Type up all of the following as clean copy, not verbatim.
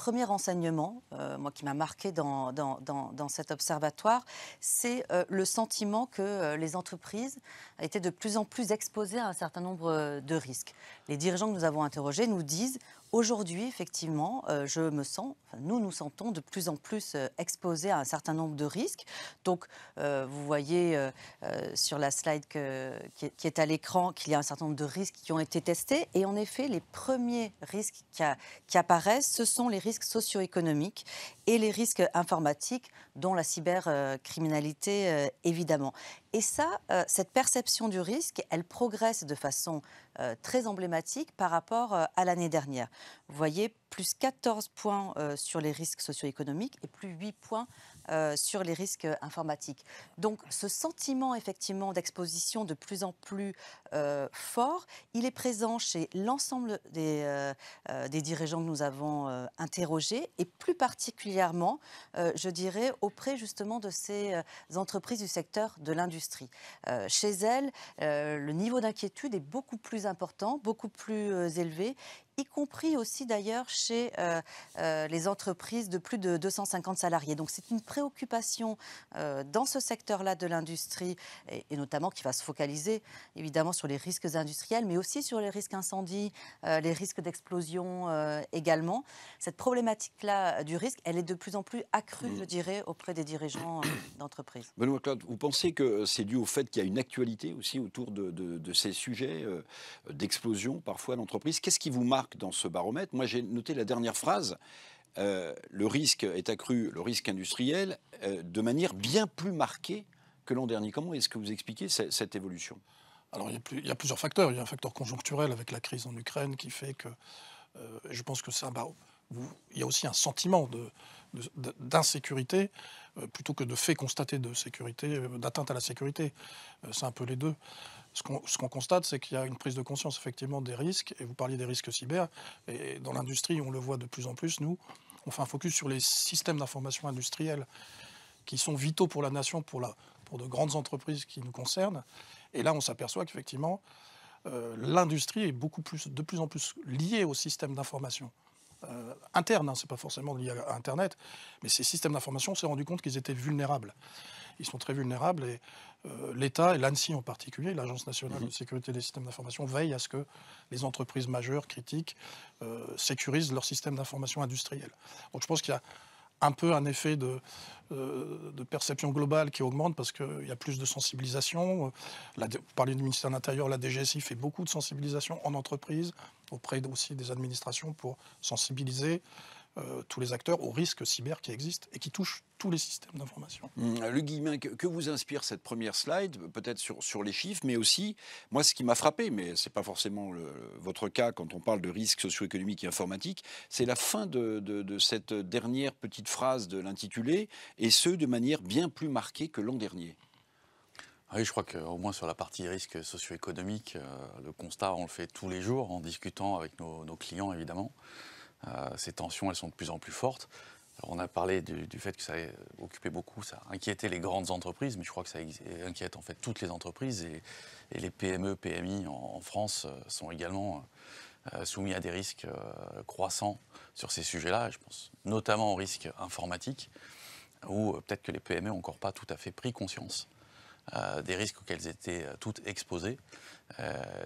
premier enseignement, moi qui m'a marqué dans cet observatoire, c'est le sentiment que les entreprises étaient de plus en plus exposées à un certain nombre de risques. Les dirigeants que nous avons interrogés nous disent: aujourd'hui, effectivement, nous nous sentons de plus en plus exposés à un certain nombre de risques. Donc, vous voyez sur la slide qui est à l'écran qu'il y a un certain nombre de risques qui ont été testés. Et en effet, les premiers risques qui apparaissent, ce sont les risques socio-économiques et les risques informatiques, dont la cybercriminalité, évidemment. Et ça, cette perception du risque, elle progresse de façon très emblématique par rapport à l'année dernière. Vous voyez, plus 14 points sur les risques socio-économiques et plus 8 points sur les risques informatiques. Donc ce sentiment effectivement d'exposition de plus en plus fort, il est présent chez l'ensemble des dirigeants que nous avons interrogés et plus particulièrement, je dirais, auprès justement de ces entreprises du secteur de l'industrie. Chez elles, le niveau d'inquiétude est beaucoup plus important, beaucoup plus élevé, y compris aussi d'ailleurs chez les entreprises de plus de 250 salariés. Donc c'est une préoccupation dans ce secteur-là de l'industrie et notamment qui va se focaliser évidemment sur les risques industriels, mais aussi sur les risques incendies, les risques d'explosion également. Cette problématique-là du risque, elle est de plus en plus accrue, je dirais, auprès des dirigeants d'entreprise. Benoît Claude, vous pensez que c'est dû au fait qu'il y a une actualité aussi autour de ces sujets d'explosion parfois d'entreprise? Qu'est-ce qui vous marque dans ce baromètre? Moi, j'ai noté la dernière phrase. Le risque est accru, le risque industriel, de manière bien plus marquée que l'an dernier. Comment est-ce que vous expliquez cette évolution? Alors, il y a plusieurs facteurs. Il y a un facteur conjoncturel avec la crise en Ukraine qui fait que, je pense que c'est il y a aussi un sentiment d'insécurité, plutôt que de faits constatés de sécurité, d'atteinte à la sécurité. C'est un peu les deux. Ce qu'on constate, c'est qu'il y a une prise de conscience effectivement des risques, et vous parliez des risques cyber, et dans l'industrie, on le voit de plus en plus, nous, on fait un focus sur les systèmes d'information industriels qui sont vitaux pour la nation, pour de grandes entreprises qui nous concernent. Et là, on s'aperçoit qu'effectivement, l'industrie est de plus en plus liée aux systèmes d'information. Interne, hein, c'est pas forcément lié à Internet, mais ces systèmes d'information, on s'est rendu compte qu'ils étaient vulnérables. Ils sont très vulnérables et l'État, et l'ANSSI en particulier, l'Agence nationale de sécurité des systèmes d'information, veille à ce que les entreprises majeures, critiques, sécurisent leurs systèmes d'information industriels. Donc je pense qu'il y a un peu un effet de perception globale qui augmente parce qu'il y a plus de sensibilisation. Vous parlez du ministère de l'Intérieur, la DGSI fait beaucoup de sensibilisation en entreprise, auprès aussi des administrations pour sensibiliser tous les acteurs aux risques cyber qui existent et qui touchent tous les systèmes d'information. Luc Guillemin, que vous inspire cette première slide, peut-être sur les chiffres, mais aussi, moi ce qui m'a frappé, mais ce n'est pas forcément votre cas quand on parle de risques socio-économiques et informatiques, c'est la fin de cette dernière petite phrase de l'intitulé, et ce, de manière bien plus marquée que l'an dernier. Oui, je crois qu'au moins sur la partie risque socio-économique, le constat, on le fait tous les jours en discutant avec nos clients, évidemment. Ces tensions, elles sont de plus en plus fortes. Alors, on a parlé du fait que ça a occupé beaucoup, ça a inquiété les grandes entreprises, mais je crois que ça inquiète en fait toutes les entreprises et les PME, PMI en France sont également soumis à des risques croissants sur ces sujets-là. Je pense notamment aux risques informatiques, où peut-être que les PME n'ont encore pas tout à fait pris conscience des risques auxquels elles étaient toutes exposées.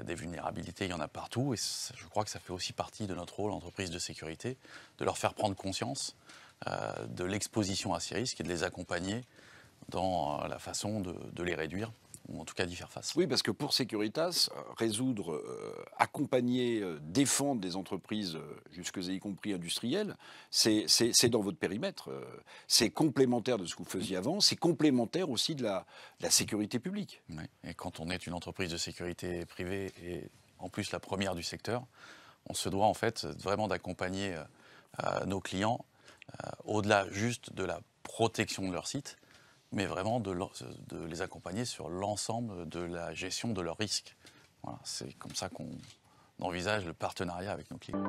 Des vulnérabilités, il y en a partout, et je crois que ça fait aussi partie de notre rôle, entreprise de sécurité, de leur faire prendre conscience de l'exposition à ces risques et de les accompagner dans la façon de les réduire, ou en tout cas d'y faire face. Oui, parce que pour Securitas, résoudre, accompagner, défendre des entreprises, jusque y compris industrielles, c'est dans votre périmètre. C'est complémentaire de ce que vous faisiez avant, c'est complémentaire aussi de la sécurité publique. Oui. Et quand on est une entreprise de sécurité privée et en plus la première du secteur, on se doit en fait vraiment d'accompagner nos clients au-delà juste de la protection de leur site, mais vraiment de les accompagner sur l'ensemble de la gestion de leurs risques. Voilà, c'est comme ça qu'on envisage le partenariat avec nos clients.